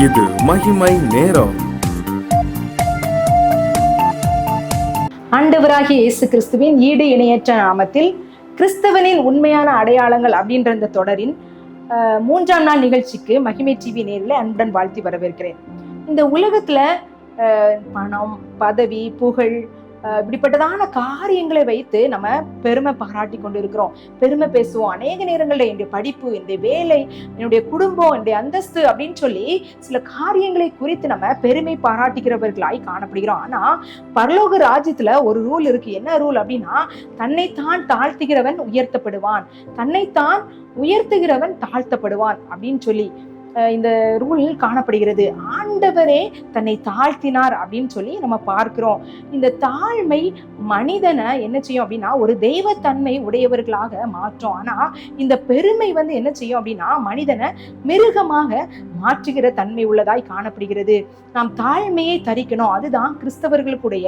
இது மகிமை நேரம். ஆண்டவராகிய இயேசு கிறிஸ்துவின் ஈடு இணையற்ற நாமத்தில் கிறிஸ்தவனின் உண்மையான அடையாளங்கள் அப்படின்ற இந்த தொடரின் 3ஆம் நாள் நிகழ்ச்சிக்கு மகிமை டிவி நேரில் அன்புடன் வாழ்த்தி வரவேற்கிறேன். இந்த உலகத்துல பணம், பதவி, புகழ், இப்படிப்பட்டதான காரியங்களை வைத்து நம்ம பெருமை பாராட்டி கொண்டு இருக்கிறோம், பெருமை பேசுவோம். அநேக நேரங்களில் என்னுடைய படிப்பு, என்னுடைய வேலை, என்னுடைய குடும்பம், என்னுடைய அந்தஸ்து அப்படின்னு சொல்லி சில காரியங்களை குறித்து நம்ம பெருமை பாராட்டுகிறவர்களாய் காணப்படுகிறோம். ஆனா பரலோக ராஜ்யத்துல ஒரு ரூல் இருக்கு. என்ன ரூல் அப்படின்னா, தன்னைத்தான் தாழ்த்துகிறவன் உயர்த்தப்படுவான், தன்னைத்தான் உயர்த்துகிறவன் தாழ்த்தப்படுவான் அப்படின்னு சொல்லி இந்த ரூல் காணப்படுகிறது. ஆண்டவரே தன்னை தாழ்த்தினார் அப்படின்னு சொல்லி நம்ம பார்க்கிறோம். இந்த தாழ்மை மனிதனை என்ன செய்யும் அப்படின்னா, ஒரு தெய்வத்தன்மை உடையவர்களாக மாற்றும். ஆனா இந்த பெருமை என்ன செய்யும் அப்படின்னா, மனிதனை மிருகமாக மாற்றுகிற தன்மை உள்ளதாய் காணப்படுகிறது. நாம் தாழ்மையை தரிக்கணும். அதுதான் கிறிஸ்தவர்களுக்குடைய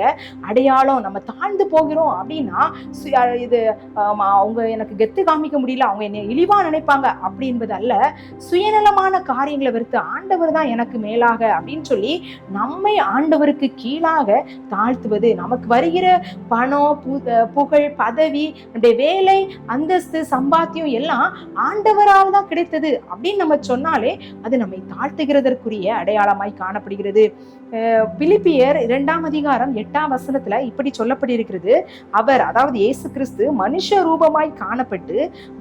அடையாளம். நம்ம தாழ்ந்து போகிறோம் அப்படின்னா, இது அவங்க எனக்கு கெத்து காமிக்க முடியல, அவங்க என்னை இழிவா நினைப்பாங்க அப்படி என்பது அல்ல. சுயநலமான காரியங்களை வெறுத்து ஆண்டவர் தான் எனக்கு மேலாக அப்படின்னு சொல்லி நம்மை ஆண்டவருக்கு கீழாக தாழ்த்துவது. நமக்கு வருகிற பணம், புகழ், பதவி, நம்முடைய வேலை, அந்தஸ்து, சம்பாத்தியம் எல்லாம் ஆண்டவரால் தான் கிடைத்தது அப்படின்னு நம்ம சொன்னாலே அது நம்மை தாழ்த்துகிறதற்குரிய அடையாளமாய் காணப்படுகிறது. பிலிப்பியர் 2ஆம் அதிகாரம் 8ஆம் வசனத்துல இப்படி சொல்லப்பட்டிருக்கிறது. அவர், அதாவது இயேசு கிறிஸ்து மனுஷ ரூபமாய் காணப்பட்டு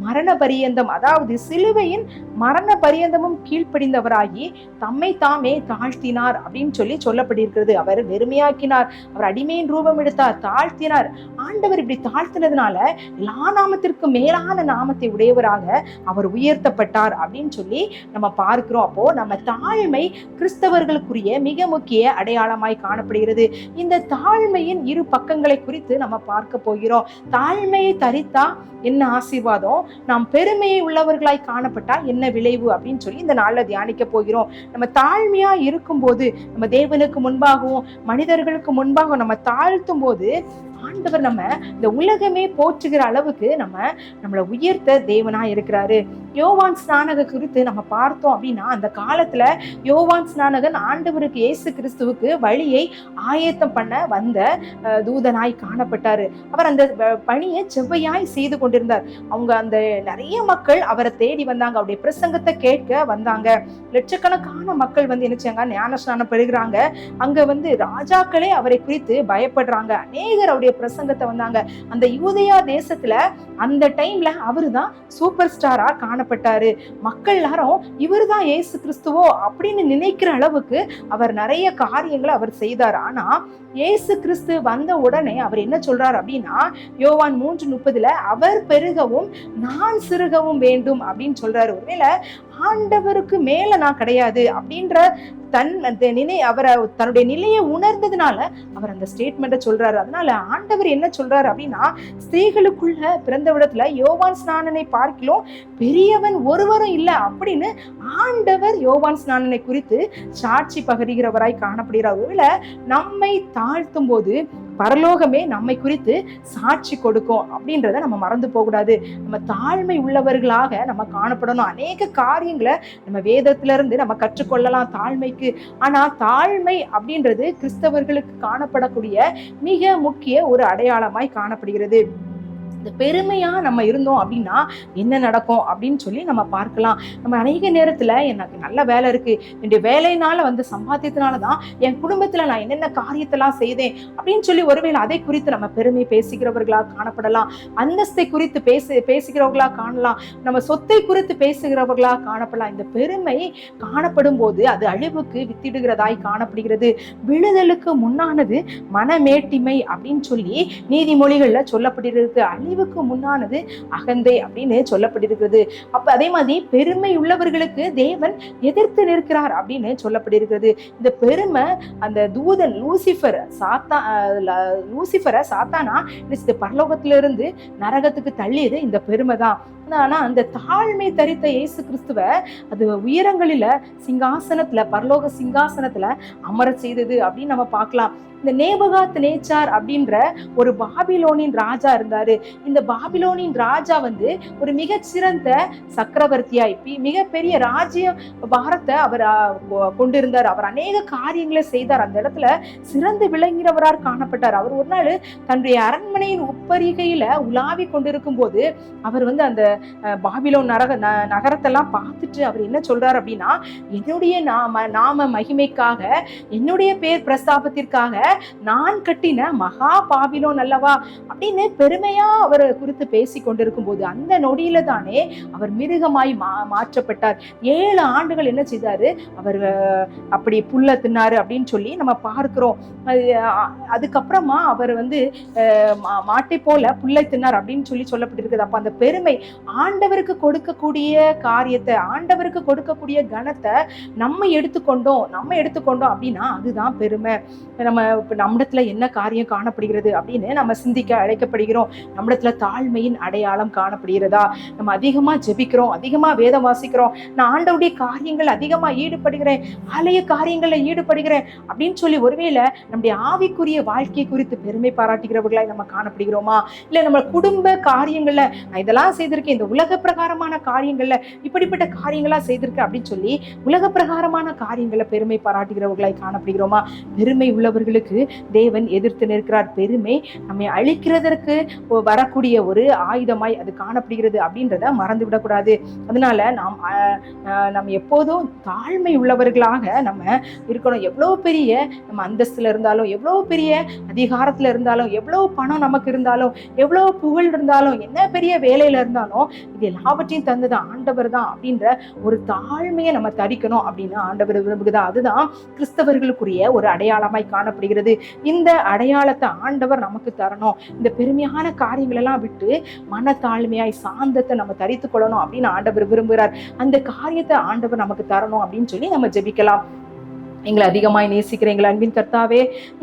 மரண பரியந்தம், அதாவது சிலுவையின் மரண பரியந்தமும் கீழ்ப்படிந்தவராகி தம்மை தாமே தாழ்த்தினார் அப்படின்னு சொல்லி சொல்லப்பட்டிருக்கிறது. அவர் வெறுமையாக்கினார், அவர் அடிமையின் ரூபம் எடுத்தார், தாழ்த்தினார். ஆண்டவர் இப்படி தாழ்த்தினதுனால எல்லா நாமத்திற்கு மேலான நாமத்தை உடையவராக அவர் உயர்த்தப்பட்டார் அப்படின்னு சொல்லி நம்ம பார்க்கிறோம். அப்போ நம்ம தாழ்மை கிறிஸ்தவர்களுக்குரிய மிக முக்கிய அடையாளமாய் காணப்படுகிறது. இந்த தாழ்மையின் இரு பக்கங்களை குறித்து நம்ம பார்க்க போகிறோம். தாழ்மையை தரித்தா என்ன ஆசீர்வாதம், நாம் பெருமையை உள்ளவர்களாய் காணப்பட்டா என்ன விளைவு அப்படின்னு சொல்லி இந்த நாள்ல தியானிக்க போகிறோம். நம்ம தாழ்மையா இருக்கும் போது, நம்ம தேவனுக்கு முன்பாகவும் மனிதர்களுக்கு முன்பாகவும் நம்ம தாழ்த்தும் போது ஆண்டவர் நம்ம இந்த உலகமே போற்றுகிற அளவுக்கு நம்மளை உயர்த்த தேவனா இருக்கிறாரு. யோவான் ஸ்நானகன் குறித்து நம்ம பார்த்தோம் அப்படின்னா, அந்த காலத்துல யோவான் ஸ்நானகன் ஆண்டவருக்கு இயேசு கிறிஸ்துவுக்கு வழியை ஆயத்தம் பண்ண வந்த தூதனாய் காணப்பட்டாரு. அவர் அந்த பணியை செவ்வையாய் செய்து கொண்டிருந்தார். அவங்க அந்த நிறைய மக்கள் அவரை தேடி வந்தாங்க, அவருடைய பிரசங்கத்தை கேட்க வந்தாங்க. லட்சக்கணக்கான மக்கள் என்ன ஞான ஸ்நானம் பெறுகிறாங்க. அங்க ராஜாக்களே அவரை குறித்து பயப்படுறாங்க. அநேகர் அவருடைய பிரசங்கத்தை வந்தாங்க. அந்த யூதேயா தேசத்துல அந்த டைம்ல அவருதான் சூப்பர் ஸ்டாரா காணப்பட்டாரு. மக்கள் எல்லாரும் இவருதான் இயேசு கிறிஸ்துவோ அப்படின்னு நினைக்கிற அளவுக்கு அவர் நிறைய காரியங்களை அவர் செய்தார். ஆனா இயேசு கிறிஸ்து வந்த உடனே அவர் என்ன சொல்றாரு அப்படின்னா, யோவான் 3:30 அவர் பெருகவும் நான் சிறுகவும் வேண்டும் அப்படின்னு சொல்றாரு. ஒருவேளை ஆண்டவருக்கு மேல நான் கிடையாது அப்படின்ற அவரை தன்னுடைய நிலையை உணர்ந்ததுனால அவர் அந்த ஸ்டேட்மெண்ட்டை சொல்றாரு. அதனால ஆண்டவர் என்ன சொல்றாரு அப்படின்னா, ஸ்திரீகளுக்குள்ள பிறந்த விடத்துல யோவான் ஸ்நானனை பார்க்கிலும் பெரியவன் ஒருவரும் இல்லை அப்படின்னு ஆண்டவர் யோவான் ஸ்நானனை குறித்து சாட்சி பகருகிறவராய் காணப்படுகிறார். ஒருவேளை நம்மை தாழ்த்தும் போது பரலோகமே நம்மை குறித்து சாட்சி கொடுக்கும் அப்படின்றத நம்ம மறந்து போகக்கூடாது. நம்ம தாழ்மை உள்ளவர்களாக நம்ம காணப்படணும். அநேக காரியங்களை நம்ம வேதத்துல இருந்து நம்ம கற்றுக்கொள்ளலாம் தாழ்மைக்கு. ஆனா தாழ்மை அப்படின்றது கிறிஸ்தவர்களுக்கு காணப்படக்கூடிய மிக முக்கிய ஒரு அடையாளமாய் காணப்படுகிறது. இந்த பெருமையா நம்ம இருந்தோம் அப்படின்னா என்ன நடக்கும் அப்படின்னு சொல்லி நம்ம பார்க்கலாம். நம்ம அநேக நேரத்துல எனக்கு நல்ல வேலை இருக்கு, என்னுடைய வேலையினால சம்பாத்தியத்தினாலதான் என் குடும்பத்துல நான் என்னென்ன காரியத்தெல்லாம் செய்தேன் அப்படின்னு சொல்லி ஒருவேளை அதை குறித்து நம்ம பெருமை பேசுகிறவர்களா காணப்படலாம். அந்தஸ்தை குறித்து பேசுகிறவர்களா காணலாம். நம்ம சொத்தை குறித்து பேசுகிறவர்களா காணப்படலாம். இந்த பெருமை காணப்படும் போது அது அழிவுக்கு வித்திடுகிறதாய் காணப்படுகிறது. விழுதலுக்கு முன்னானது மனமேட்டிமை அப்படின்னு சொல்லி நீதிமொழிகள்ல சொல்லப்பட்டிருக்கு. அழிவுக்கு முன்னானது அகந்தை அப்படின்னு சொல்லப்பட்டிருக்கிறது. அப்ப அதே மாதிரி பெருமை உள்ளவர்களுக்கு தேவன் எதிர்த்து நிற்கிறார் அப்படின்னு சொல்லப்பட்டிருக்கிறது. இந்த பெருமை அந்த தூதன் லூசிஃபரை சாத்தானா பரலோகத்திலிருந்து நரகத்துக்கு தள்ளியது இந்த பெருமை தான். ஆனா அந்த தாழ்மை தரித்த இயேசு கிறிஸ்துவ அது உயரங்களில சிங்காசனத்துல, பரலோக சிங்காசனத்துல அமர செய்தது அப்படின்னு நம்ம பார்க்கலாம். இந்த நேபுகாத் நேச்சார் அப்படின்ற ஒரு பாபிலோனின் ராஜா இருந்தாரு. இந்த பாபிலோனின் ராஜா ஒரு மிகச்சிறந்த சக்கரவர்த்தியாய் மிகப்பெரிய ராஜ்ய பாரத்தை அவர் கொண்டிருந்தார். அவர் அநேக காரியங்களை செய்தார். அந்த இடத்துல சிறந்து விளங்கிறவராக காணப்பட்டார். அவர் ஒரு நாள் தன்னுடைய அரண்மனையின் உப்பரிகையில உலாவி கொண்டிருக்கும் போது அவர் அந்த பாபிலோன் நகரத்தெல்லாம் பார்த்துட்டு அவர் என்ன சொல்றாரு அப்படின்னா, என்னுடைய நாம மகிமைக்காக, என்னுடைய பேர் பிரஸ்தாபத்திற்காக நான் கட்டின மகா பாபிலோன் அல்லவா அப்படின்னு பெருமையா அவர் குறித்து பேசி கொண்டிருக்கும் போது அந்த நொடியில தானே அவர் மிருகமாய் மாற்றப்பட்டார். 7 ஆண்டுகள் என்ன செய்தாரு, அவர் அப்படி புல்ல தின்னாரு அப்படின்னு சொல்லி நம்ம பார்க்கிறோம். அதுக்கப்புறமா அவர் மாட்டை போல புல்லை தின்னார் அப்படின்னு சொல்லி சொல்லப்பட்டிருக்குது. அப்ப அந்த பெருமை, ஆண்டவருக்கு கொடுக்கக்கூடிய காரியத்தை, ஆண்டவருக்கு கொடுக்கக்கூடிய கனத்தை நம்ம எடுத்துக்கொண்டோம் அப்படின்னா அதுதான் பெருமை. நம்மிடத்துல என்ன காரியம் காணப்படுகிறது அப்படின்னு நம்ம சிந்திக்க அழைக்கப்படுகிறோம். நம்மிடத்துல தாழ்மையின் அடையாளம் காணப்படுகிறதா? நம்ம அதிகமா ஜெபிக்கிறோம், அதிகமா வேதம் வாசிக்கிறோம், நான் ஆண்டவருடைய காரியங்கள் அதிகமா ஈடுபடுகிறேன், ஆலய காரியங்கள்ல ஈடுபடுகிறேன் அப்படின்னு சொல்லி ஒருவேளை நம்முடைய ஆவிக்குரிய வாழ்க்கை குறித்து பெருமை பாராட்டுகிறவர்களாய் நம்ம காணப்படுகிறோமா? இல்ல நம்ம குடும்ப காரியங்கள்ல நான் இதெல்லாம் செய்திருக்கேன், இந்த உலக பிரகாரமான காரியங்கள்ல இப்படிப்பட்ட காரியங்களா செய்திருக்கேன் அப்படின்னு சொல்லி உலக பிரகாரமான காரியங்களை பெருமை பாராட்டுகிறவர்களாய் காணப்படுகிறோமா? பெருமை உள்ளவர்களுக்கு தேவன் எதிர்த்து நிற்கிறார். பெருமை நம்மை அழிக்கிறதற்கு வரக்கூடிய ஒரு ஆயுதமாய் அது காணப்படுகிறது அப்படின்றத மறந்து விடக்கூடாது. அதனால நாம் எப்போதும் தாழ்மை உள்ளவர்களாக நம்ம இருக்கணும். எவ்வளவு பெரிய நம்ம அந்தஸ்துல இருந்தாலும், எவ்வளவு பெரிய அதிகாரத்துல இருந்தாலும், எவ்வளவு பணம் நமக்கு இருந்தாலும், எவ்வளவு புகழ் இருந்தாலும், என்ன பெரிய வேலையில இருந்தாலும், இது எல்லாவற்றையும் தந்தது ஆண்டவர் தான் அப்படின்ற ஒரு தாழ்மையை நம்ம தரிக்கணும் அப்படின்னு ஆண்டவர் விரும்புகிறதா. அதுதான் கிறிஸ்தவர்களுக்குரிய ஒரு அடையாளமாய் காணப்படுகிறது. இந்த அடையாளத்தை ஆண்டவர் நமக்கு தரணும். இந்த பெருமையான காரியங்கள் எல்லாம் விட்டு மனத்தாழ்மையாய் சாந்தத்தை நம்ம தரித்து கொள்ளணும் அப்படின்னு ஆண்டவர் விரும்புகிறார். அந்த காரியத்தை ஆண்டவர் நமக்கு தரணும் அப்படின்னு சொல்லி நம்ம ஜெபிக்கலாம். எங்களை அதிகமாய் நேசிக்கிற எங்கள் அன்பின் கர்த்தாவே,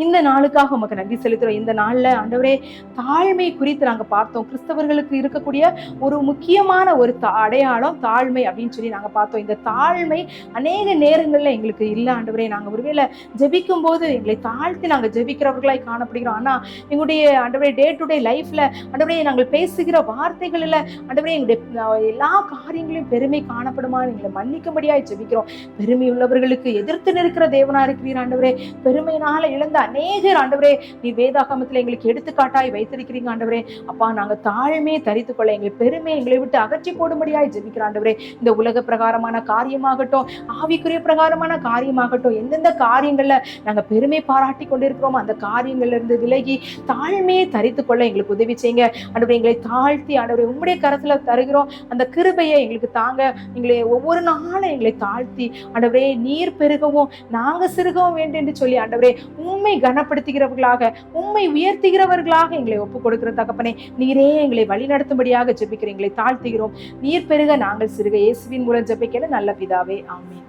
இந்த நாளுக்காக உமக்கு நன்றி செலுத்துறோம். இந்த நாள்ல ஆண்டவரே தாழ்மை குறித்து நாங்க பார்த்தோம். கிறிஸ்தவர்களுக்கு இருக்கக்கூடிய ஒரு முக்கியமான ஒரு அடையாளம் தாழ்மை அப்படின்னு சொல்லி நாங்க பார்த்தோம். இந்த தாழ்மை அநேக நேரங்கள்ல எங்களுக்கு இல்லை ஆண்டவரே. நாங்க ஒருவேளை ஜெபிக்கும் போது எங்களை தாழ்த்தி நாங்க ஜெபிக்கிறவர்களாய் காணப்படுகிறோம். ஆனா எங்களுடைய ஆண்டவரே டே டு டே லைஃப்ல ஆண்டவரே நாங்கள் பேசுகிற வார்த்தைகள்ல ஆண்டவரே எங்களுடைய எல்லா காரியங்களையும் பெருமை காணப்படுமா எங்களை மன்னிக்கும்படியாய் ஜெபிக்கிறோம். பெருமை உள்ளவர்களுக்கு எதிர்த்து நிற்கிற தேவனா இருக்கிறீர் ஆண்டவரே. பெருமையினால இழந்த அநேகர் ஆண்டவரே நீ வேதாகமத்துல எங்களுக்கு எடுத்துக்காட்டாய் வைத்திருக்கிறீங்க ஆண்டவரே. அப்பா, நாங்க தாழ்மையை தரித்துக் கொள்ள எங்களை பெருமை எங்களை விட்டு அகற்றி போடும்படியாய் ஜெபிக்கிற ஆண்டவரே. இந்த உலக பிரகாரமான காரியமாகட்டும், ஆவிக்குரிய பிரகாரமான காரியமாகட்டும், எந்தெந்த காரியங்கள்ல நாங்க பெருமை பாராட்டி கொண்டிருக்கிறோமோ அந்த காரியங்கள்ல இருந்து விலகி தாழ்மையை தரித்துக் கொள்ள எங்களுக்கு உதவி செய்யுங்க ஆண்டவரே. எங்களை தாழ்த்தி ஆண்டவரே உம்முடைய கரத்துல தருகிறோம். அந்த கிருபையை எங்களுக்கு தாங்க. எங்களை ஒவ்வொரு நாளும் எங்களை தாழ்த்தி ஆண்டவரே நீர் பெருகவும் நாங்க சிறுகவும் வேண்டும் என்று சொல்லி ஆண்டவரே உம்மை கனப்படுத்துகிறவர்களாக, உம்மை உயர்த்துகிறவர்களாக எங்களை ஒப்புக் கொடுக்கிற தகப்பனே, நீரே எங்களை வழி நடத்தும்படியாக ஜெபிக்கிறேன். எங்களை தாழ்த்துகிறோம். நீர் பெருக நாங்கள் சிறுக. இயேசுவின் மூலம் ஜெபிக்கிற நல்ல பிதாவே, ஆமென்.